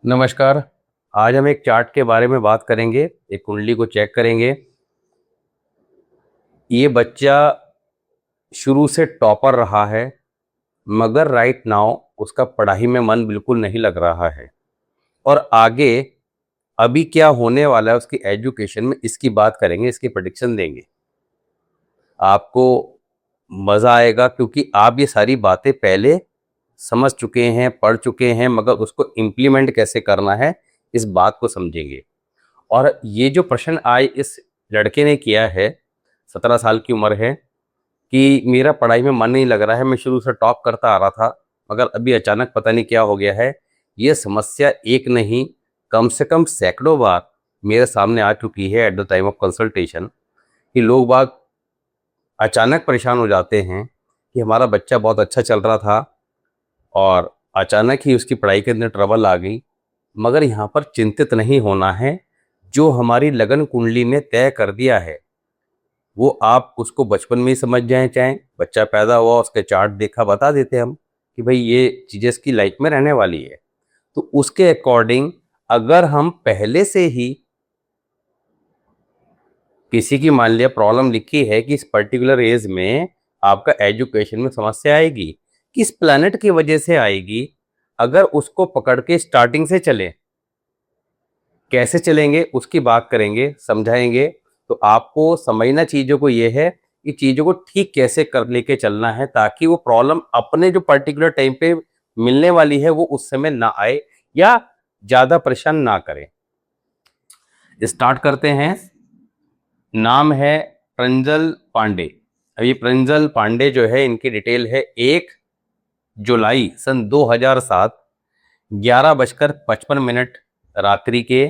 नमस्कार। आज हम एक चार्ट के बारे में बात करेंगे। एक कुंडली को चेक करेंगे। ये बच्चा शुरू से टॉपर रहा है, मगर राइट नाउ उसका पढ़ाई में मन बिल्कुल नहीं लग रहा है और आगे अभी क्या होने वाला है उसकी एजुकेशन में, इसकी बात करेंगे, इसकी प्रेडिक्शन देंगे। आपको मज़ा आएगा क्योंकि आप ये सारी बातें पहले समझ चुके हैं, पढ़ चुके हैं, मगर उसको इम्प्लीमेंट कैसे करना है इस बात को समझेंगे। और ये जो प्रश्न आज इस लड़के ने किया है, 17 साल की उम्र है, कि मेरा पढ़ाई में मन नहीं लग रहा है, मैं शुरू से टॉप करता आ रहा था मगर अभी अचानक पता नहीं क्या हो गया है। ये समस्या एक नहीं, कम से कम सैकड़ों बार मेरे सामने आ चुकी है at the time of consultation, कि लोग बाग अचानक परेशान हो जाते हैं कि हमारा बच्चा बहुत अच्छा चल रहा था और अचानक ही उसकी पढ़ाई के अंदर ट्रबल आ गई। मगर यहाँ पर चिंतित नहीं होना है। जो हमारी लगन कुंडली ने तय कर दिया है वो आप उसको बचपन में ही समझ जाएं, चाहे बच्चा पैदा हुआ उसके चार्ट देखा, बता देते हम कि भाई ये चीज़ें इसकी लाइफ में रहने वाली है। तो उसके अकॉर्डिंग अगर हम पहले से ही किसी की मान लिया प्रॉब्लम लिखी है कि इस पर्टिकुलर एज में आपका एजुकेशन में समस्या आएगी, किस प्लैनेट की वजह से आएगी, अगर उसको पकड़ के स्टार्टिंग से चले, कैसे चलेंगे उसकी बात करेंगे, समझाएंगे। तो आपको समझना चीज़ों को ये है कि चीज़ों को ठीक कैसे कर लेके चलना है ताकि वो प्रॉब्लम अपने जो पर्टिकुलर टाइम पे मिलने वाली है वो उस समय ना आए या ज़्यादा परेशान ना करें। स्टार्ट करते हैं। नाम है प्रंजल पांडे। अभी प्रंजल पांडे जो है, इनकी डिटेल है 1 जुलाई सन 2007, 11:55 रात्रि के,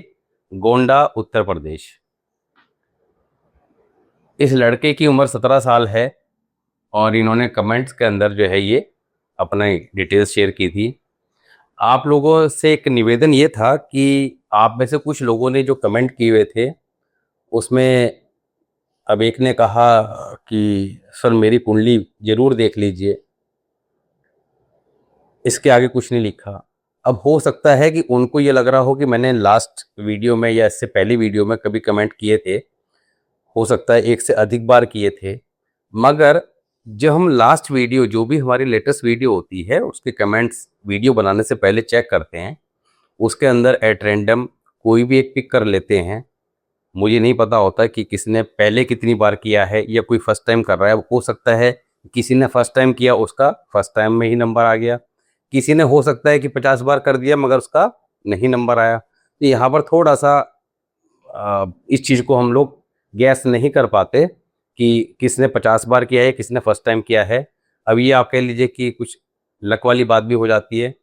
गोंडा उत्तर प्रदेश। इस लड़के की उम्र 17 साल है और इन्होंने कमेंट्स के अंदर जो है ये अपना डिटेल्स शेयर की थी। आप लोगों से एक निवेदन ये था कि आप में से कुछ लोगों ने जो कमेंट किए हुए थे उसमें अब एक ने कहा कि सर मेरी कुंडली ज़रूर देख लीजिए, इसके आगे कुछ नहीं लिखा। अब हो सकता है कि उनको ये लग रहा हो कि मैंने लास्ट वीडियो में या इससे पहली वीडियो में कभी कमेंट किए थे, हो सकता है एक से अधिक बार किए थे। मगर जब हम लास्ट वीडियो, जो भी हमारी लेटेस्ट वीडियो होती है, उसके कमेंट्स वीडियो बनाने से पहले चेक करते हैं, उसके अंदर एट रैंडम कोई भी एक पिक कर लेते हैं। मुझे नहीं पता होता कि किसने पहले कितनी बार किया है या कोई फर्स्ट टाइम कर रहा है। हो सकता है किसी ने फर्स्ट टाइम किया, उसका फर्स्ट टाइम में ही नंबर आ गया। किसी ने हो सकता है कि 50 बार कर दिया मगर उसका नहीं नंबर आया। तो यहाँ पर थोड़ा सा इस चीज़ को हम लोग गैस नहीं कर पाते कि किसने 50 बार किया है, किसने फर्स्ट टाइम किया है। अब ये आप कह लीजिए कि कुछ लक वाली बात भी हो जाती है।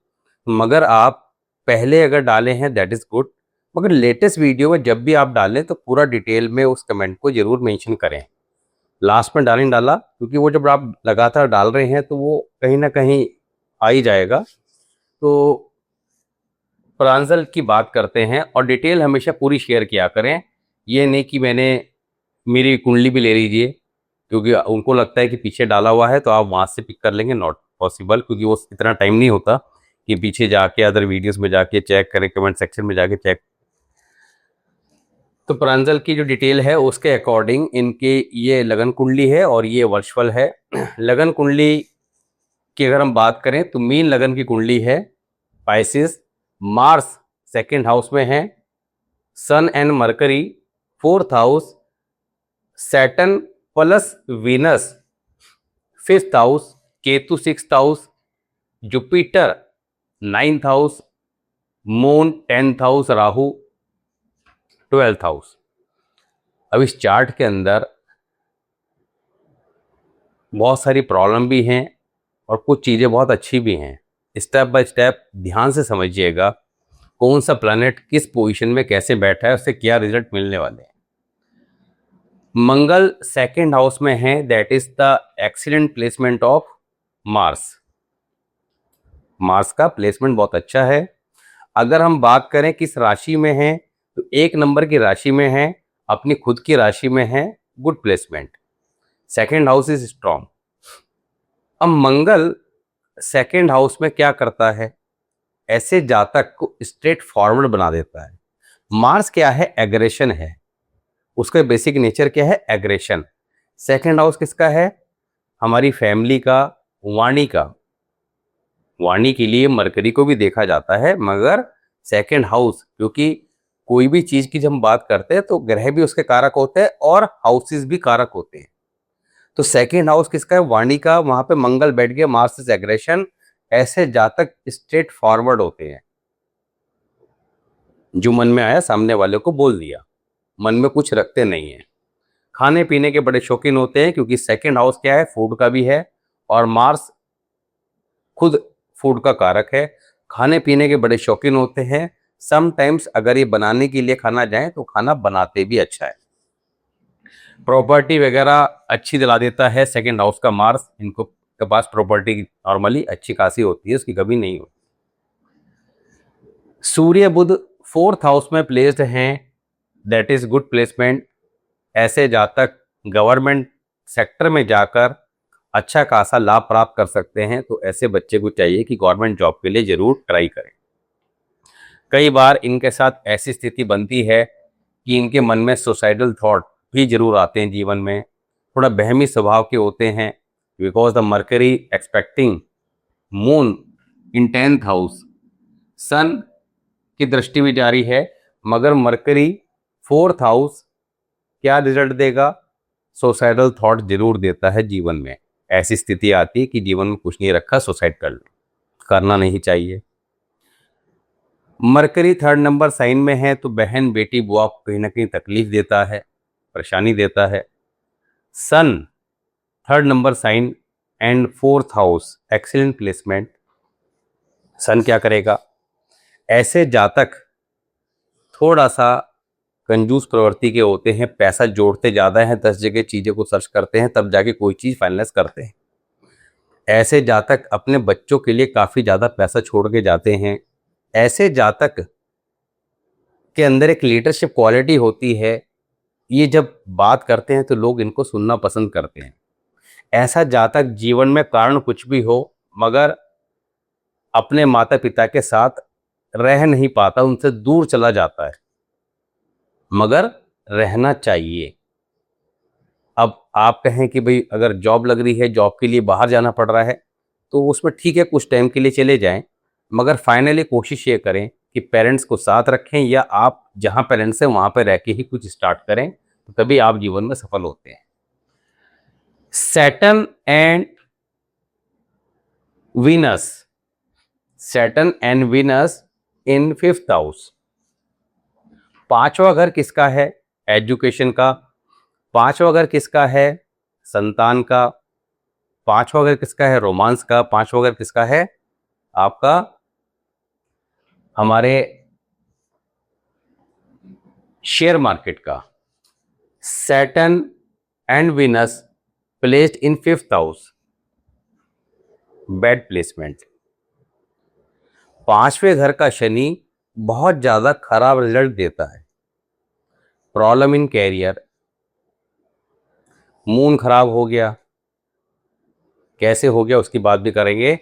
मगर आप पहले अगर डाले हैं दैट इज़ गुड, मगर लेटेस्ट वीडियो में जब भी आप डालें तो पूरा डिटेल में उस कमेंट को ज़रूर मेंशन करें। लास्ट में डालें डाला, क्योंकि वो जब आप लगातार डाल रहे हैं तो वो कहीं ना कहीं आ ही जाएगा। तो प्रांजल की बात करते हैं और डिटेल हमेशा पूरी शेयर किया करें। ये नहीं कि मैंने मेरी कुंडली भी ले लीजिए, क्योंकि उनको लगता है कि पीछे डाला हुआ है तो आप वहाँ से पिक कर लेंगे। नॉट पॉसिबल, क्योंकि वो इतना टाइम नहीं होता कि पीछे जाके अदर वीडियोस में जाके चेक करें, कमेंट सेक्शन में जाके चेक। तो प्रांजल की जो डिटेल है उसके अकॉर्डिंग इनके ये लगन कुंडली है और ये वर्चुअल है। लगन कुंडली की अगर हम बात करें तो मीन लगन की कुंडली है पाइसिस, मार्स सेकंड हाउस में है, sun and Mercury fourth house, Saturn plus Venus fifth house, Ketu sixth house, Jupiter ninth house, moon 10th house, Rahu 12th house. अब इस चार्ट के अंदर बहुत सारी प्रॉब्लम भी हैं और कुछ चीज़ें बहुत अच्छी भी हैं। स्टेप बाय स्टेप ध्यान से समझिएगा कौन सा प्लैनेट किस पोजीशन में कैसे बैठा है, उससे क्या रिजल्ट मिलने वाले हैं। मंगल सेकंड हाउस में है, that is the excellent placement of Mars. Mars का प्लेसमेंट बहुत अच्छा है। अगर हम बात करें किस राशि में है तो 1 नंबर की राशि में है, अपनी खुद की राशि में है, good placement, second house is strong. अब मंगल सेकंड हाउस में क्या करता है, ऐसे जातक को स्ट्रेट फॉरवर्ड बना देता है। मार्स क्या है? एग्रेशन है, उसका बेसिक नेचर क्या है? एग्रेशन। सेकंड हाउस किसका है? हमारी फैमिली का, वाणी का। वाणी के लिए मरकरी को भी देखा जाता है, मगर सेकंड हाउस, क्योंकि कोई भी चीज की जब हम बात करते हैं तो ग्रह भी उसके कारक होते हैं और हाउसेस भी कारक होते हैं। तो सेकंड हाउस किसका है? वाणी का। वहां पे मंगल बैठ गया, मार्स इज एग्रेशन। ऐसे जातक स्ट्रेट फॉरवर्ड होते हैं, जो मन में आया सामने वाले को बोल दिया, मन में कुछ रखते नहीं है। खाने पीने के बड़े शौकीन होते हैं, क्योंकि सेकंड हाउस क्या है? फूड का भी है, और मार्स खुद फूड का कारक है। खाने पीने के बड़े शौकीन होते हैं। समटाइम्स अगर ये बनाने के लिए खाना जाए तो खाना बनाते भी अच्छा है। प्रॉपर्टी वगैरह अच्छी दिला देता है सेकंड हाउस का मार्स। इनको के पास प्रॉपर्टी नॉर्मली अच्छी खासी होती है, उसकी कभी नहीं होती। सूर्य बुध फोर्थ हाउस में प्लेस्ड हैं, दैट इज गुड प्लेसमेंट। ऐसे जातक गवर्नमेंट सेक्टर में जाकर अच्छा खासा लाभ प्राप्त कर सकते हैं। तो ऐसे बच्चे को चाहिए कि गवर्नमेंट जॉब के लिए जरूर ट्राई करें। कई बार इनके साथ ऐसी स्थिति बनती है कि इनके मन में सुसाइडल थॉट भी जरूर आते हैं जीवन में। थोड़ा बहमी स्वभाव के होते हैं, because the Mercury expecting moon in 10th house. Sun की दृष्टि भी जारी है, मगर मरकरी 4th हाउस क्या रिजल्ट देगा? सुसाइडल थॉट जरूर देता है जीवन में। ऐसी स्थिति आती है कि जीवन में कुछ नहीं रखा, सुसाइड कर लो, करना नहीं चाहिए। मरकरी 3rd नंबर साइन में है तो बहन बेटी बुआ को कहीं ना कहीं तकलीफ देता है, परेशानी देता है। Sun 3rd number sign and 4th house, excellent placement. Sun क्या करेगा? ऐसे जातक थोड़ा सा कंजूस प्रवृत्ति के होते हैं, पैसा जोड़ते ज़्यादा हैं, 10 जगह चीज़ों को सर्च करते हैं तब जाके कोई चीज़ फाइनलाइज करते हैं। ऐसे जातक अपने बच्चों के लिए काफ़ी ज़्यादा पैसा छोड़ के जाते हैं। ऐसे जातक के अंदर एक लीडरशिप क्वालिटी होती है, ये जब बात करते हैं तो लोग इनको सुनना पसंद करते हैं। ऐसा जातक जीवन में कारण कुछ भी हो, मगर अपने माता पिता के साथ रह नहीं पाता, उनसे दूर चला जाता है, मगर रहना चाहिए। अब आप कहें कि भाई अगर जॉब लग रही है, जॉब के लिए बाहर जाना पड़ रहा है, तो उसमें ठीक है कुछ टाइम के लिए चले जाएं, मगर फाइनली कोशिश ये करें कि पेरेंट्स को साथ रखें, या आप जहां पेरेंट्स हैं वहां पर रह के ही कुछ स्टार्ट करें, तो तभी आप जीवन में सफल होते हैं। Saturn and Venus, Saturn and Venus in 5th house. 5वां घर किसका है? एजुकेशन का। 5वां घर किसका है? संतान का। 5वां घर किसका है? रोमांस का। 5वां घर किसका है? आपका हमारे शेयर मार्केट का। Saturn and Venus placed in 5th house, bad placement. 5वें घर का शनि बहुत ज्यादा खराब रिजल्ट देता है। Problem in career. मून खराब हो गया, कैसे हो गया उसकी बात भी करेंगे।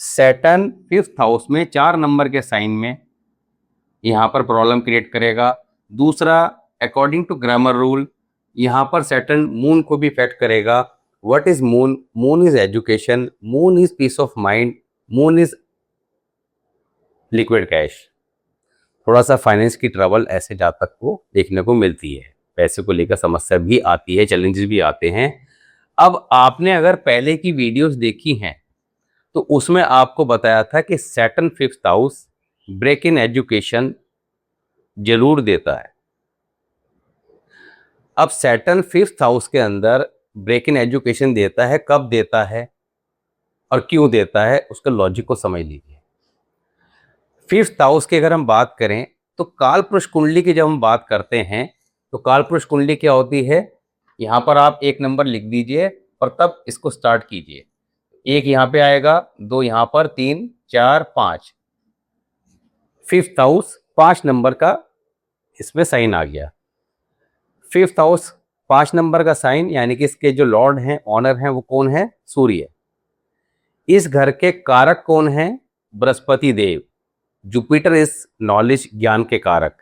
सैटर्न 5th हाउस में 4 नंबर के साइन में यहां पर प्रॉब्लम क्रिएट करेगा। दूसरा, अकॉर्डिंग टू ग्रामर रूल, यहां पर सैटर्न मून को भी इफेक्ट करेगा। What is moon? Moon is education, moon is peace of mind, moon is liquid cash. थोड़ा सा फाइनेंस की ट्रबल ऐसे जातक को देखने को मिलती है, पैसे को लेकर समस्या भी आती है, चैलेंजेस भी आते हैं। अब आपने अगर पहले की वीडियोस देखी हैं तो उसमें आपको बताया था कि Saturn 5th house break in education जरूर देता है। अब सैटर्न 5th हाउस के अंदर ब्रेक इन एजुकेशन देता है, कब देता है और क्यों देता है, उसका लॉजिक को समझ लीजिए। 5th हाउस की अगर हम बात करें तो काल पुरुष कुंडली की जब हम बात करते हैं तो काल पुरुष कुंडली क्या होती है? यहां पर आप 1 नंबर लिख दीजिए और तब इसको स्टार्ट कीजिए। 1 यहां पे आएगा, 2 यहां पर, 3 4 5। 5th हाउस 5 नंबर का इसमें साइन आ गया। 5th हाउस 5 नंबर का साइन, यानी कि इसके जो लॉर्ड हैं, ऑनर हैं, वो कौन है? सूर्य। इस घर के कारक कौन है? बृहस्पति देव। जुपिटर इज नॉलेज, ज्ञान के कारक।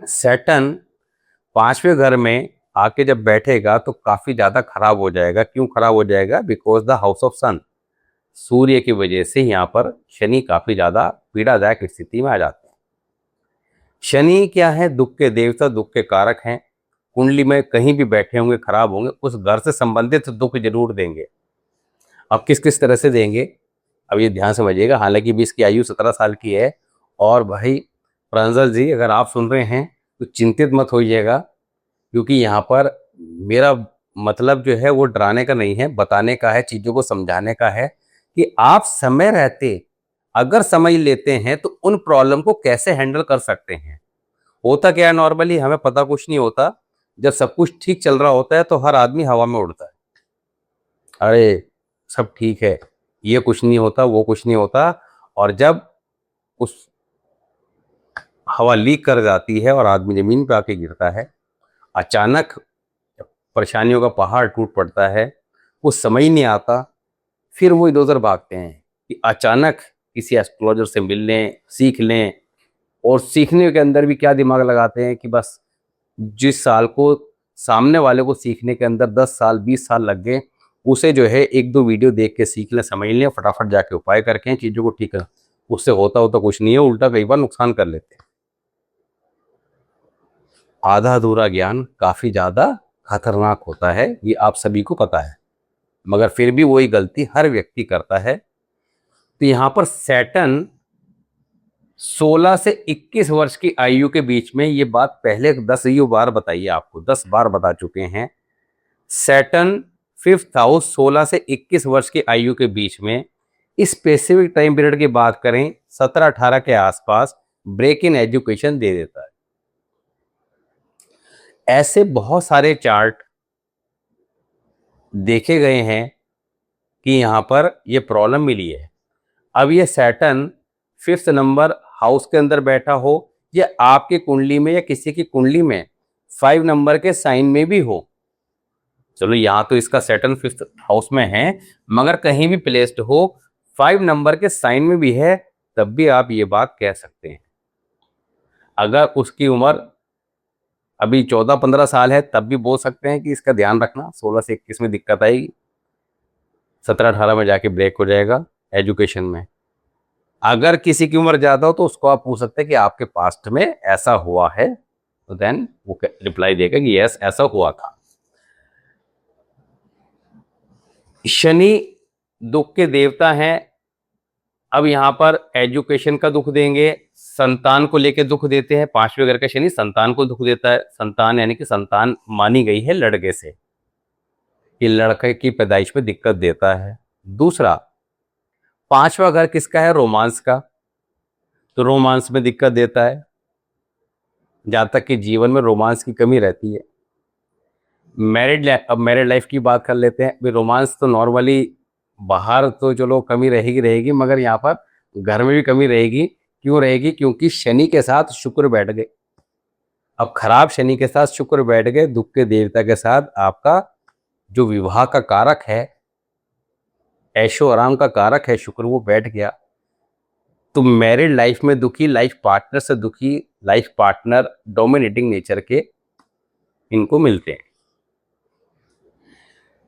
सैटर्न 5वें घर में आके जब बैठेगा तो काफी ज्यादा खराब हो जाएगा। क्यों खराब हो जाएगा? बिकॉज द हाउस ऑफ सन, सूर्य की वजह से यहाँ पर शनि काफी ज्यादा पीड़ादायक स्थिति में आ जाते हैं। शनि क्या है? दुख के देवता, दुख के कारक हैं। कुंडली में कहीं भी बैठे होंगे, खराब होंगे, उस घर से संबंधित दुख जरूर देंगे। अब किस किस तरह से देंगे, अब ये ध्यान समझिएगा। हालांकि भी इसकी आयु 17 साल की है। और भाई प्रांजल जी, अगर आप सुन रहे हैं तो चिंतित मत होइएगा, क्योंकि यहाँ पर मेरा मतलब जो है वो डराने का नहीं है, बताने का है, चीज़ों को समझाने का है कि आप समय रहते अगर समझ लेते हैं तो उन प्रॉब्लम को कैसे हैंडल कर सकते हैं। होता क्या है, नॉर्मली हमें पता कुछ नहीं होता। जब सब कुछ ठीक चल रहा होता है तो हर आदमी हवा में उड़ता है, अरे सब ठीक है, ये कुछ नहीं होता, वो कुछ नहीं होता। और जब उस हवा लीक कर जाती है और आदमी जमीन पे आके गिरता है, अचानक परेशानियों का पहाड़ टूट पड़ता है, वो समझ नहीं आता। फिर वो इधर उधर भागते हैं कि अचानक किसी एस्ट्रोलॉजर से मिल लें, सीख लें। और सीखने के अंदर भी क्या दिमाग लगाते हैं कि बस जिस साल को सामने वाले को सीखने के अंदर 10 साल 20 साल लग गए, उसे जो है 1-2 वीडियो देख के सीख लें, समझ लें, फटाफट जाके उपाय करके चीज़ों को ठीक कर। उससे होता कुछ नहीं है, उल्टा कई बार नुकसान कर लेते हैं। आधा अधूरा ज्ञान काफ़ी ज़्यादा खतरनाक होता है, ये आप सभी को पता है, मगर फिर भी वही गलती हर व्यक्ति करता है। तो यहाँ पर सैटर्न 16 से 21 वर्ष की आयु के बीच में, ये बात पहले 10 बार बताइए, आपको 10 बार बता चुके हैं। सैटर्न 5th हाउस 16 से 21 वर्ष की आयु के बीच में, स्पेसिफिक टाइम पीरियड की बात करें 17-18 के आसपास, ब्रेक इन एजुकेशन दे देता है। ऐसे बहुत सारे चार्ट देखे गए हैं कि यहाँ पर ये प्रॉब्लम मिली है। अब ये सैटर्न 5th नंबर हाउस के अंदर बैठा हो, या आपकी कुंडली में या किसी की कुंडली में 5 नंबर के साइन में भी हो, चलो यहाँ तो इसका सैटर्न 5th हाउस में है, मगर कहीं भी प्लेस्ड हो, 5 नंबर के साइन में भी है, तब भी आप ये बात कह सकते हैं। अगर उसकी उम्र अभी 14-15 साल है, तब भी बोल सकते हैं कि इसका ध्यान रखना, 16 से 21 में दिक्कत आएगी, 17-18 में जाके ब्रेक हो जाएगा एजुकेशन में। अगर किसी की उम्र ज़्यादा हो तो उसको आप पूछ सकते हैं कि आपके पास्ट में ऐसा हुआ है, तो देन वो रिप्लाई देगा कि यस ऐसा हुआ था। शनि दुख के देवता हैं। अब यहाँ पर एजुकेशन का दुख देंगे, संतान को लेकर दुख देते हैं। 5वें घर का शनि संतान को दुख देता है। संतान यानी कि संतान मानी गई है लड़के से, ये लड़के की पैदाइश में दिक्कत देता है। दूसरा, 5वां घर किसका है? रोमांस का, तो रोमांस में दिक्कत देता है। जहाँ तक कि जीवन में रोमांस की कमी रहती है। अब मैरिड लाइफ की बात कर लेते हैं। भी रोमांस तो नॉर्मली बाहर तो चलो कमी रहेगी, मगर यहाँ पर घर में भी कमी रहेगी। क्यों रहेगी? क्योंकि शनि के साथ शुक्र बैठ गए। अब खराब शनि के साथ शुक्र बैठ गए, दुख के देवता के साथ आपका जो विवाह का कारक है, ऐशो आराम का कारक है शुक्र, वो बैठ गया। तो मैरिड लाइफ में दुखी, लाइफ पार्टनर से दुखी, लाइफ पार्टनर डोमिनेटिंग नेचर के इनको मिलते हैं।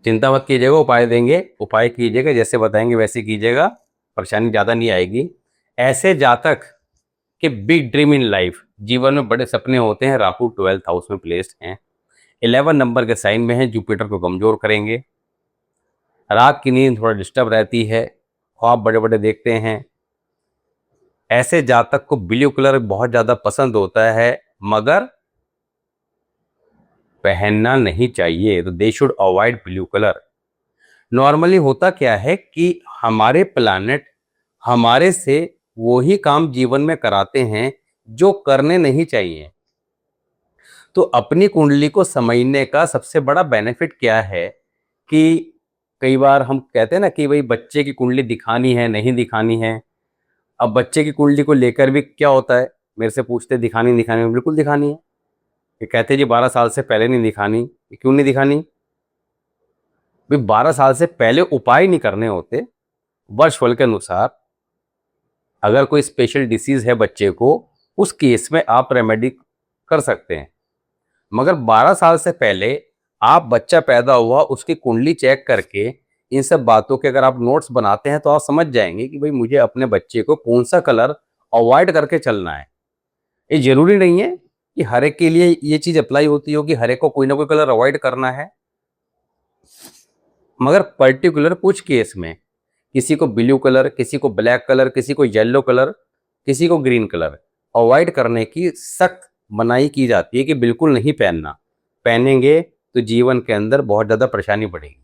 चिंता मत कीजिएगा, उपाय देंगे, उपाय कीजिएगा, जैसे बताएंगे वैसे कीजिएगा, परेशानी ज़्यादा नहीं आएगी। ऐसे जातक के बिग ड्रीम इन लाइफ, जीवन में बड़े सपने होते हैं, राहु 12th हाउस में प्लेस्ड हैं, 11 नंबर के साइन में हैं, जुपिटर को कमजोर करेंगे। रात की नींद थोड़ा डिस्टर्ब रहती है, ख्वाब बड़े बड़े देखते हैं। ऐसे जातक को ब्लू कलर बहुत ज़्यादा पसंद होता है, मगर पहनना नहीं चाहिए, तो they should avoid blue colour. Normally होता क्या है कि हमारे प्लैनेट हमारे से वही काम जीवन में कराते हैं जो करने नहीं चाहिए। तो अपनी कुंडली को समझने का सबसे बड़ा बेनिफिट क्या है कि कई बार हम कहते हैं ना कि भाई बच्चे की कुंडली दिखानी है, नहीं दिखानी है। अब बच्चे की कुंडली को लेकर भी क्या होता है, मेरे से पूछते दिखानी दिखानी, बिल्कुल दिखानी है। ये कहते जी 12 साल से पहले नहीं दिखानी, क्यों नहीं दिखानी? भाई 12 साल से पहले उपाय नहीं करने होते, वर्षफल के अनुसार अगर कोई स्पेशल डिसीज है बच्चे को, उस केस में आप रेमेडी कर सकते हैं। मगर 12 साल से पहले आप बच्चा पैदा हुआ उसकी कुंडली चेक करके इन सब बातों के अगर आप नोट्स बनाते हैं तो आप समझ जाएंगे कि भाई मुझे अपने बच्चे को कौन सा कलर अवॉइड करके चलना है। ये जरूरी नहीं है कि हर एक के लिए ये चीज अप्लाई होती हो कि हर एक को कोई ना कोई कलर अवॉइड करना है, मगर पर्टिकुलर कुछ केस में किसी को ब्लू कलर, किसी को ब्लैक कलर, किसी को येलो कलर, किसी को ग्रीन कलर अवॉइड करने की सख्त मनाही की जाती है कि बिल्कुल नहीं पहनना। पहनेंगे तो जीवन के अंदर बहुत ज्यादा परेशानी बढ़ेगी।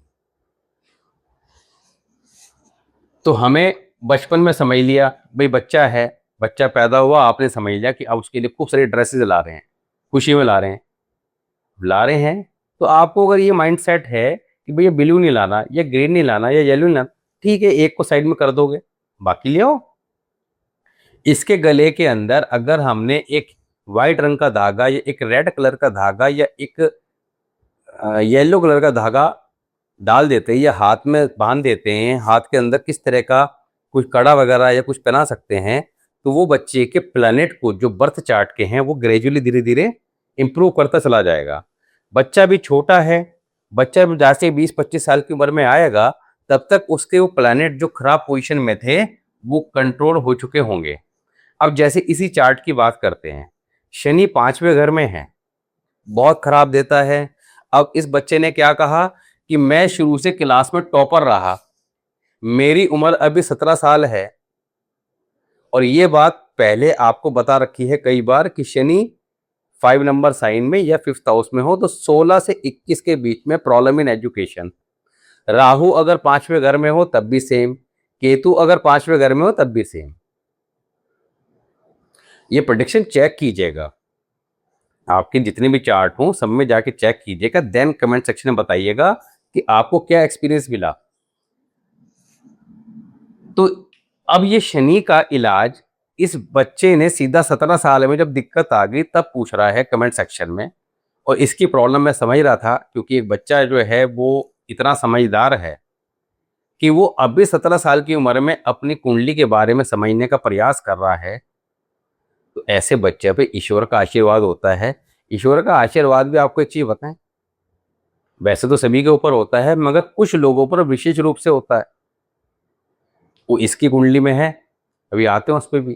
तो हमें बचपन में समझ लिया भाई बच्चा है, बच्चा पैदा हुआ, आपने समझ लिया कि आप उसके लिए खूब सारी ड्रेसेस ला रहे हैं, खुशी में ला रहे हैं। तो आपको अगर ये माइंड सेट है कि भैया ब्लू नहीं लाना या ग्रीन नहीं लाना या येलो नहीं लाना, ठीक है, एक को साइड में कर दोगे, बाकी ले आओ। इसके गले के अंदर अगर हमने एक वाइट रंग का धागा या एक रेड कलर का धागा या एक येलो कलर का धागा डाल देते हैं या हाथ में बांध देते हैं, हाथ के अंदर किस तरह का कुछ कड़ा वगैरह या कुछ पहना सकते हैं, तो वो बच्चे के प्लैनेट को जो बर्थ चार्ट के हैं वो ग्रेजुअली धीरे धीरे इंप्रूव करता चला जाएगा। बच्चा भी छोटा है, बच्चा जैसे 20-25 साल की उम्र में आएगा तब तक उसके वो प्लैनेट जो खराब पोजीशन में थे वो कंट्रोल हो चुके होंगे। अब जैसे इसी चार्ट की बात करते हैं, शनि 5वें घर में है, बहुत खराब देता है। अब इस बच्चे ने क्या कहा कि मैं शुरू से क्लास में टॉपर रहा, मेरी उम्र अभी 17 साल है, और ये बात पहले आपको बता रखी है कई बार कि शनि 5 नंबर साइन में या 5th हाउस में हो तो 16 से 21 के बीच में प्रॉब्लम इन एजुकेशन। राहु अगर 5वें घर में हो तब भी सेम, केतु अगर 5वें घर में हो तब भी सेम। ये प्रेडिक्शन चेक कीजिएगा, आपके जितने भी चार्ट हों सब में जाके चेक कीजिएगा, देन कमेंट सेक्शन में बताइएगा कि आपको क्या एक्सपीरियंस मिला। तो अब ये शनि का इलाज इस बच्चे ने सीधा 17 साल में जब दिक्कत आ गई तब पूछ रहा है कमेंट सेक्शन में, और इसकी प्रॉब्लम मैं समझ रहा था क्योंकि एक बच्चा जो है वो इतना समझदार है कि वो अभी 17 साल की उम्र में अपनी कुंडली के बारे में समझने का प्रयास कर रहा है। तो ऐसे बच्चे पे ईश्वर का आशीर्वाद होता है। ईश्वर का आशीर्वाद भी आपको एक चीज बताएं, वैसे तो सभी के ऊपर होता है मगर कुछ लोगों पर विशेष रूप से होता है। वो इसकी कुंडली में है, अभी आते हैं उस पर भी।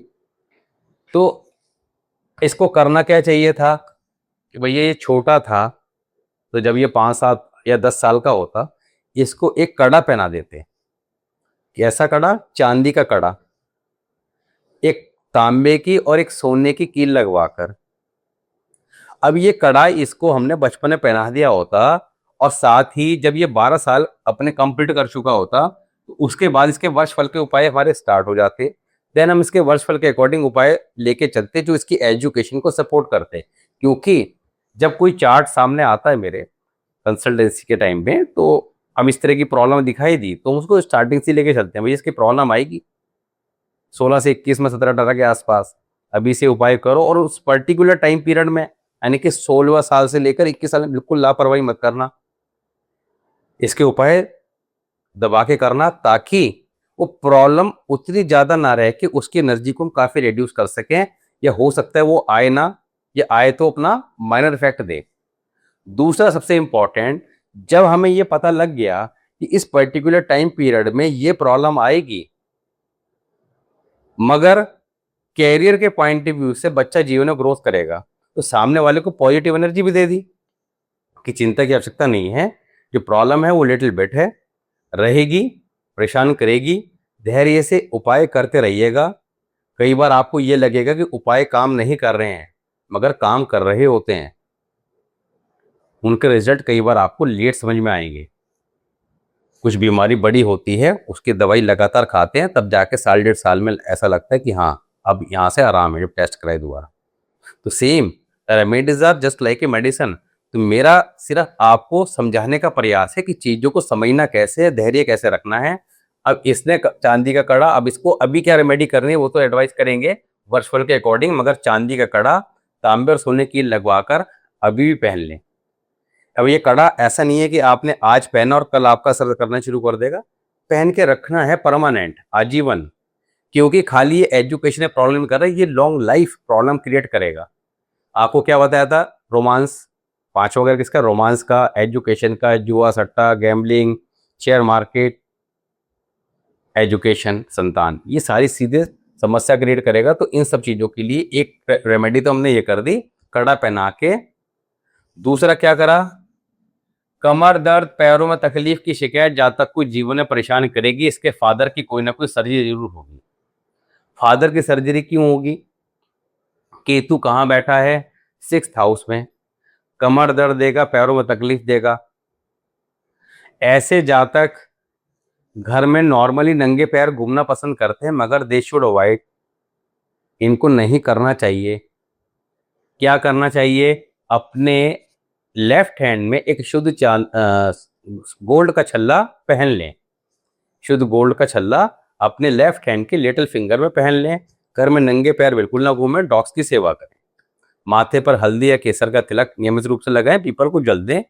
तो इसको करना क्या चाहिए था कि भैया ये छोटा था, तो जब ये 5-7 या 10 साल का होता इसको एक कड़ा पहना देते। कैसा कड़ा? चांदी का कड़ा, एक तांबे की और एक सोने की कील लगवाकर। अब ये कड़ा इसको हमने बचपन में पहना दिया होता और साथ ही जब ये 12 साल अपने कंप्लीट कर चुका होता तो उसके बाद इसके वर्षफल के उपाय हमारे स्टार्ट हो जाते। देन हम इसके वर्षफल के अकॉर्डिंग उपाय लेके चलते जो इसकी एजुकेशन को सपोर्ट करते। क्योंकि जब कोई चार्ट सामने आता है मेरे कंसल्टेंसी के टाइम में, तो हम इस तरह की प्रॉब्लम दिखाई दी तो उसको स्टार्टिंग से लेके चलते हैं, भाई इसकी प्रॉब्लम आएगी 16 से 21 में 17-18 के आसपास, अभी से उपाय करो। और उस पर्टिकुलर टाइम पीरियड में यानी कि 16 साल से लेकर 21 साल में बिल्कुल लापरवाही मत करना, इसके उपाय दबा के करना ताकि वो प्रॉब्लम उतनी ज्यादा ना रहे कि उसकी एनर्जी को हम काफी रिड्यूस कर सकें, या हो सकता है वो आए ना, या आए तो अपना माइनर इफेक्ट दे। दूसरा सबसे इंपॉर्टेंट, जब हमें ये पता लग गया कि इस पर्टिकुलर टाइम पीरियड में ये प्रॉब्लम आएगी, मगर कैरियर के पॉइंट ऑफ व्यू से बच्चा जीवन में ग्रोथ करेगा, तो सामने वाले को पॉजिटिव एनर्जी भी दे दी कि चिंता की आवश्यकता नहीं है, जो प्रॉब्लम है वो लिटिल बिट है, रहेगी, परेशान करेगी, धैर्य से उपाय करते रहिएगा। कई बार आपको ये लगेगा कि उपाय काम नहीं कर रहे हैं, मगर काम कर रहे होते हैं, उनके रिजल्ट कई बार आपको लेट समझ में आएंगे। कुछ बीमारी बड़ी होती है, उसकी दवाई लगातार खाते हैं, तब जाके 1.5 साल में ऐसा लगता है कि हाँ अब यहाँ से आराम है, जब टेस्ट कराए दोबारा। तो same remedies are just like a medicine. तो मेरा सिर्फ आपको समझाने का प्रयास है कि चीजों को समझना कैसे है, धैर्य कैसे रखना है। अब इसने चांदी का कड़ा, अब इसको अभी क्या रेमेडी करनी है वो तो एडवाइस करेंगे वर्षफल के अकॉर्डिंग, मगर चांदी का कड़ा तांबे और सोने की लगवाकर अभी भी पहन लें। अब ये कड़ा ऐसा नहीं है कि आपने आज पहना और कल आपका असर करना शुरू कर देगा, पहन के रखना है परमानेंट, आजीवन। क्योंकि खाली ये एजुकेशन प्रॉब्लम कर रहा है, ये लॉन्ग लाइफ प्रॉब्लम क्रिएट करेगा। आपको क्या बताया था? रोमांस, 5 वगैरह किसका? रोमांस का, एजुकेशन का, जुआ सट्टा, गैम्बलिंग, शेयर मार्केट, एजुकेशन, संतान, ये सारी सीधे समस्या क्रिएट करेगा। तो इन सब चीजों के लिए एक रेमेडी तो हमने ये कर दी, कड़ा पहना के। दूसरा क्या करा? कमर दर्द, पैरों में तकलीफ की शिकायत जहां तक कोई जीवन में परेशान करेगी, इसके फादर की कोई ना कोई सर्जरी जरूर होगी। फादर की सर्जरी क्यों होगी? केतु कहाँ बैठा है? 6th हाउस में। कमर दर्द देगा, पैरों में तकलीफ देगा। ऐसे जातक घर में नॉर्मली नंगे पैर घूमना पसंद करते हैं, मगर दे शुड अवॉइड, इनको नहीं करना चाहिए। क्या करना चाहिए? अपने लेफ्ट हैंड में एक शुद्ध गोल्ड का छल्ला पहन लें। शुद्ध गोल्ड का छल्ला अपने लेफ्ट हैंड के लिटिल फिंगर में पहन लें। घर में नंगे पैर बिल्कुल ना घूमें, डॉग्स की सेवा करें। माथे पर हल्दी या केसर का तिलक नियमित रूप से लगाएं, पीपल को जल दें।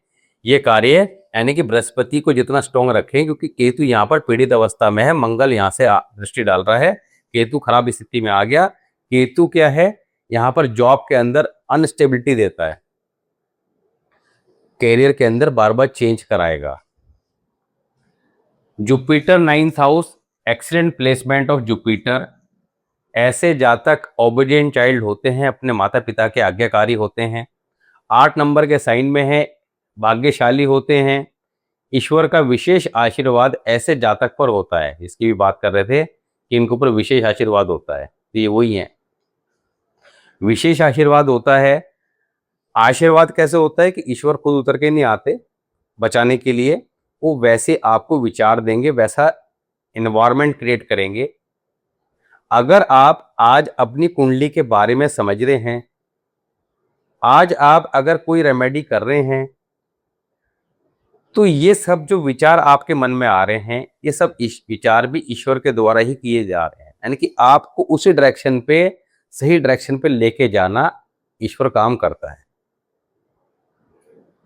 ये कार्य यानी कि बृहस्पति को जितना स्ट्रॉन्ग रखें, क्योंकि केतु यहाँ पर पीड़ित अवस्था में है, मंगल यहाँ से दृष्टि डाल रहा है, केतु खराब स्थिति में आ गया। केतु क्या है? यहाँ पर जॉब के अंदर अनस्टेबिलिटी देता है, कैरियर के अंदर बार बार चेंज कराएगा। Jupiter 9th house, excellent placement of Jupiter. ऐसे जातक ओबीडिएंट चाइल्ड होते हैं, अपने माता पिता के आज्ञाकारी होते हैं। 8 नंबर के साइन में है, भाग्यशाली होते हैं। ईश्वर का विशेष आशीर्वाद ऐसे जातक पर होता है, इसकी भी बात कर रहे थे कि इनके ऊपर विशेष आशीर्वाद होता है, तो ये वही है, विशेष आशीर्वाद होता है। आशीर्वाद कैसे होता है कि ईश्वर खुद उतर के नहीं आते बचाने के लिए, वो वैसे आपको विचार देंगे, वैसा इन्वायरमेंट क्रिएट करेंगे। अगर आप आज अपनी कुंडली के बारे में समझ रहे हैं, आज आप अगर कोई रेमेडी कर रहे हैं, तो ये सब जो विचार आपके मन में आ रहे हैं, ये सब विचार भी ईश्वर के द्वारा ही किए जा रहे हैं। यानी कि आपको उसी डायरेक्शन पे, सही डायरेक्शन पे लेके जाना ईश्वर काम करता है।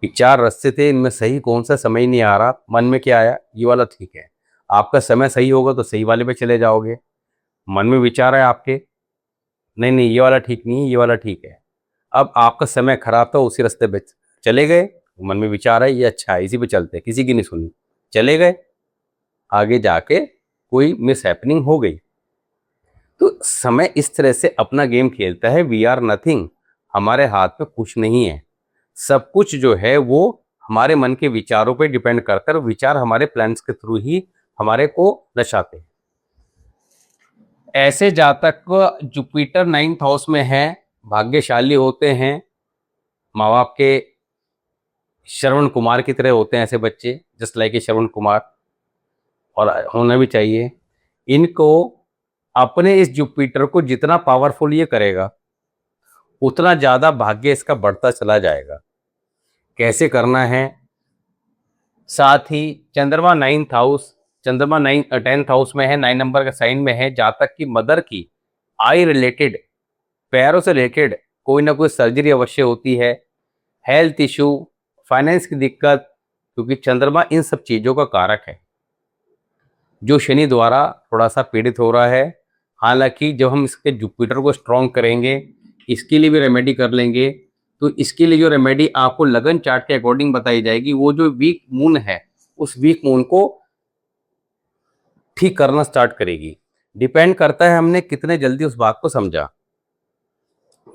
विचार रस्ते थे, इनमें सही कौन सा समय नहीं आ रहा, मन में क्या आया, ये वाला ठीक है। आपका समय सही होगा तो सही वाले पे चले जाओगे। मन में विचार है आपके, नहीं नहीं ये वाला ठीक नहीं है, ये वाला ठीक है। अब आपका समय खराब था, उसी रास्ते पे चले गए, मन में विचार है ये अच्छा है, इसी पे चलते, किसी की नहीं सुनी, चले गए, आगे जाके कोई मिस हैपनिंग हो गई। तो समय इस तरह से अपना गेम खेलता है। वी आर नथिंग, हमारे हाथ में कुछ नहीं है। सब कुछ जो है वो हमारे मन के विचारों पे डिपेंड करता है, और विचार हमारे प्लान्स के थ्रू ही हमारे को दर्शाते हैं। ऐसे जातक को जुपिटर 9th हाउस में है, भाग्यशाली होते हैं, माँ बाप के श्रवण कुमार की तरह होते हैं ऐसे बच्चे, जस्ट लाइक श्रवण कुमार, और होना भी चाहिए। इनको अपने इस जुपिटर को जितना पावरफुल ये करेगा, उतना ज़्यादा भाग्य इसका बढ़ता चला जाएगा। कैसे करना है? साथ ही चंद्रमा 9th हाउस, चंद्रमा 10th हाउस में है, 9 नंबर का साइन में है। जातक की मदर की आई रिलेटेड, पैरों से रिलेटेड कोई ना कोई सर्जरी अवश्य होती है। हेल्थ इशू, फाइनेंस की दिक्कत, क्योंकि चंद्रमा इन सब चीज़ों का कारक है, जो शनि द्वारा थोड़ा सा पीड़ित हो रहा है। हालांकि जब हम इसके जुपिटर को स्ट्रॉन्ग करेंगे, इसके लिए भी रेमेडी कर लेंगे, तो इसके लिए जो रेमेडी आपको लगन चार्ट के अकॉर्डिंग बताई जाएगी, वो जो वीक मून है, उस वीक मून को ठीक करना स्टार्ट करेगी। डिपेंड करता है हमने कितने जल्दी उस बात को समझा,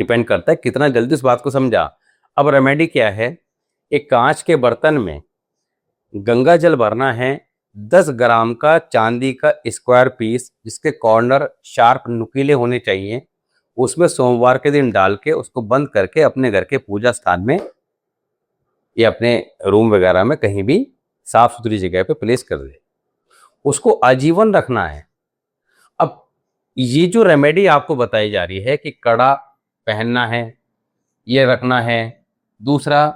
डिपेंड करता है कितना जल्दी उस बात को समझा। अब रेमेडी क्या है? एक कांच के बर्तन में गंगा जल भरना है, 10 ग्राम का चांदी का स्क्वायर पीस, जिसके कॉर्नर शार्प नुकीले होने चाहिए, उसमें सोमवार के दिन डाल के उसको बंद करके अपने घर के पूजा स्थान में या अपने रूम वगैरह में कहीं भी साफ सुथरी जगह पे प्लेस कर दे। उसको आजीवन रखना है। अब ये जो रेमेडी आपको बताई जा रही है कि कड़ा पहनना है, ये रखना है। दूसरा,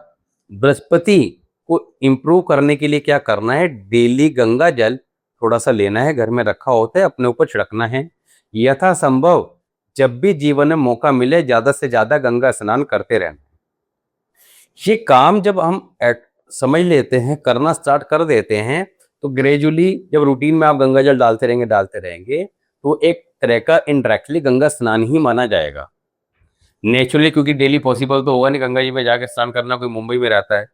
बृहस्पति को इम्प्रूव करने के लिए क्या करना है? डेली गंगा जल थोड़ा सा लेना है, घर में रखा होता है, अपने ऊपर छिड़कना है। यथासंभव जब भी जीवन में मौका मिले, ज्यादा से ज्यादा गंगा स्नान करते रहना। ये काम जब हम समझ लेते हैं, करना स्टार्ट कर देते हैं, तो ग्रेजुअली जब रूटीन में आप गंगा जल डालते रहेंगे तो एक तरह का इनडायरेक्टली गंगा स्नान ही माना जाएगा। नेचुरली क्योंकि डेली पॉसिबल तो होगा नहीं गंगा जी में जाके स्नान करना, कोई मुंबई में रहता है।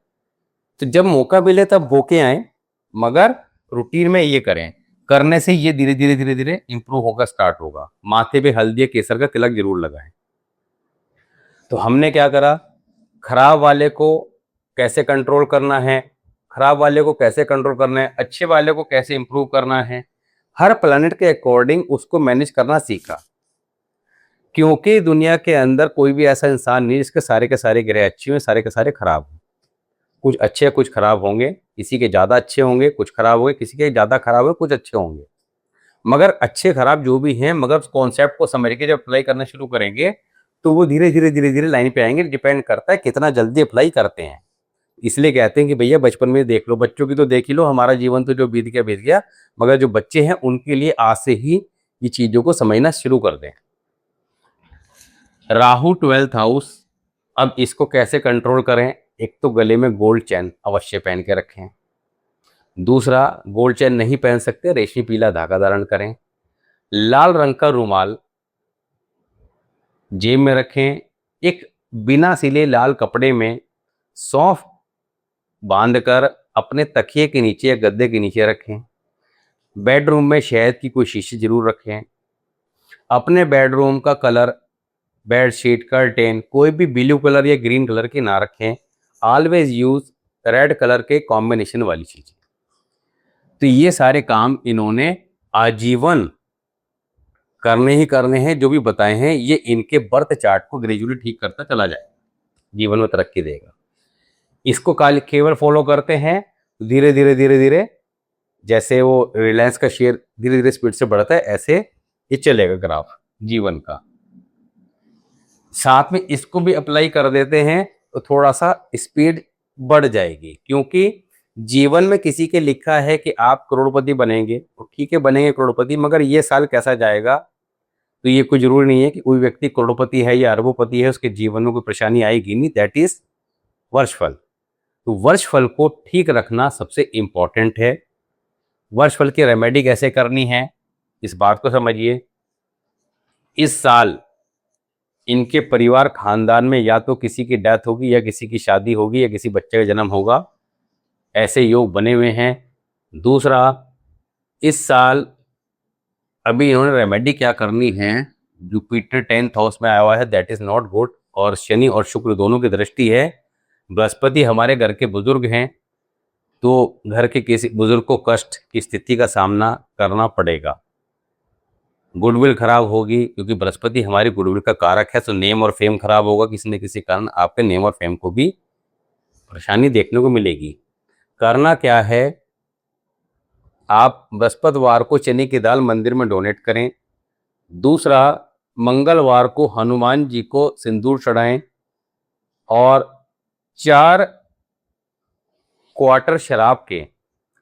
तो जब मौका मिले तब होके आए, मगर रूटीन में ये करें। करने से ये धीरे धीरे धीरे धीरे इंप्रूव होगा, स्टार्ट होगा। माथे पे हल्दी केसर का तिलक जरूर लगाएं। तो हमने क्या करा, खराब वाले को कैसे कंट्रोल करना है, खराब वाले को कैसे कंट्रोल करना है, अच्छे वाले को कैसे इंप्रूव करना है, हर प्लैनेट के अकॉर्डिंग उसको मैनेज करना सीखा। क्योंकि दुनिया के अंदर कोई भी ऐसा इंसान नहीं जिसके सारे के सारे ग्रह अच्छे हैं, सारे के सारे खराब हैं। कुछ अच्छे कुछ खराब होंगे, किसी के ज़्यादा अच्छे होंगे, कुछ खराब होंगे, किसी के ज़्यादा खराब होंगे, कुछ अच्छे होंगे। मगर अच्छे खराब जो भी हैं, मगर कॉन्सेप्ट को समझ के जब अप्लाई करना शुरू करेंगे तो वो धीरे धीरे धीरे धीरे लाइन पे आएंगे। डिपेंड करता है कितना जल्दी अप्लाई करते हैं। इसलिए कहते हैं कि भैया बचपन में देख लो, बच्चों की तो देख ही लो, हमारा जीवन तो जो बीत गया, मगर जो बच्चे हैं उनके लिए आज से ही ये चीज़ों को समझना शुरू कर दें। राहु 12th हाउस, अब इसको कैसे कंट्रोल करें। एक तो गले में गोल्ड चैन अवश्य पहन के रखें। दूसरा, गोल्ड चैन नहीं पहन सकते, रेशमी पीला धागा धारण करें। लाल रंग का रुमाल जेब में रखें। एक बिना सिले लाल कपड़े में सौंफ बांधकर अपने तकिए के नीचे या गद्दे के नीचे रखें। बेडरूम में शहद की कोई शीशी जरूर रखें। अपने बेडरूम का कलर, बेडशीट, कर्टेन कोई भी ब्लू कलर या ग्रीन कलर की ना रखें। ऑलवेज यूज रेड कलर के कॉम्बिनेशन वाली चीजें। तो ये सारे काम इन्होंने आजीवन करने ही करने हैं। जो भी बताए हैं ये इनके बर्थ चार्ट को ग्रेजुअली ठीक करता चला जाए, जीवन में तरक्की देगा। इसको केवल फॉलो करते हैं, धीरे धीरे धीरे धीरे जैसे वो रिलायंस का शेयर धीरे धीरे स्पीड से बढ़ता है, ऐसे ये चलेगा ग्राफ जीवन का। साथ में इसको भी अप्लाई कर देते हैं तो थोड़ा सा स्पीड बढ़ जाएगी। क्योंकि जीवन में किसी के लिखा है कि आप करोड़पति बनेंगे, तो ठीक है बनेंगे करोड़पति, मगर ये साल कैसा जाएगा तो ये कोई जरूरी नहीं है कि कोई व्यक्ति करोड़पति है या अरबोपति है उसके जीवन में कोई परेशानी आएगी नहीं। दैट इज वर्षफल। तो वर्षफल को ठीक रखना सबसे इंपॉर्टेंट है। वर्षफल की रेमेडी कैसे करनी है इस बात को समझिए। इस साल इनके परिवार खानदान में या तो किसी की डेथ होगी या किसी की शादी होगी या किसी बच्चे का जन्म होगा, ऐसे योग बने हुए हैं। दूसरा, इस साल अभी इन्होंने रेमेडी क्या करनी है, जुपिटर 10th हाउस में आया हुआ है, दैट इज नॉट गुड। और शनि और शुक्र दोनों की दृष्टि है। बृहस्पति हमारे घर के बुजुर्ग हैं, तो घर के किसी बुजुर्ग को कष्ट की स्थिति का सामना करना पड़ेगा। गुडविल खराब होगी क्योंकि बृहस्पति हमारी गुडविल का कारक है। तो नेम और फेम खराब होगा, किसी न किसी कारण आपके नेम और फेम को भी परेशानी देखने को मिलेगी। करना क्या है, आप बृहस्पतिवार को चने की दाल मंदिर में डोनेट करें। दूसरा, मंगलवार को हनुमान जी को सिंदूर चढ़ाएं और 4 क्वार्टर शराब के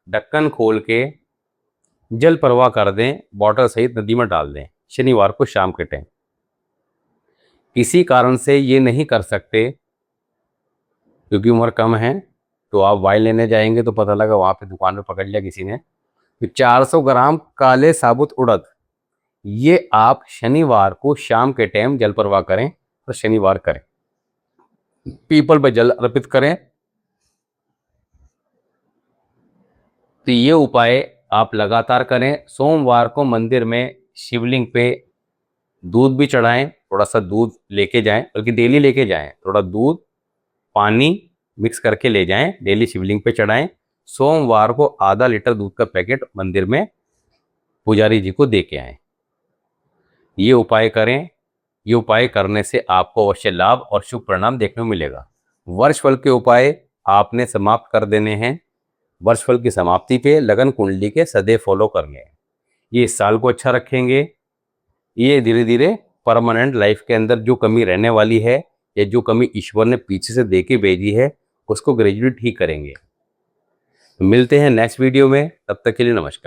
ढक्कन खोल के जल प्रवाह कर दें, बॉटल सहित नदी में डाल दें शनिवार को शाम के टाइम। किसी कारण से ये नहीं कर सकते क्योंकि उम्र कम है, तो आप वाइन लेने जाएंगे तो पता लगा वहाँ पे दुकान पे पकड़ लिया किसी ने, तो 400 ग्राम काले साबुत उड़द ये आप शनिवार को शाम के टाइम जल प्रवाह करें। तो शनिवार करें, पीपल पे जल अर्पित करें। तो ये उपाय आप लगातार करें। सोमवार को मंदिर में शिवलिंग पे दूध भी चढ़ाएं, थोड़ा सा दूध लेके जाएं, बल्कि डेली लेके जाएं। थोड़ा दूध पानी मिक्स करके ले जाएं, डेली शिवलिंग पे चढ़ाएं। सोमवार को आधा लीटर दूध का पैकेट मंदिर में पुजारी जी को दे के आएं। ये उपाय करें। ये उपाय करने से आपको अवश्य लाभ और शुभ परिणाम देखने को मिलेगा। वर्षफल के उपाय आपने समाप्त कर देने हैं। वर्षफल की समाप्ति पे लगन कुंडली के सदैव फॉलो करने हैं। ये इस साल को अच्छा रखेंगे। ये धीरे धीरे परमानेंट लाइफ के अंदर जो कमी रहने वाली है या जो कमी ईश्वर ने पीछे से दे के भेजी है उसको ग्रेजुअली ठीक करेंगे। मिलते हैं नेक्स्ट वीडियो में, तब तक के लिए नमस्कार।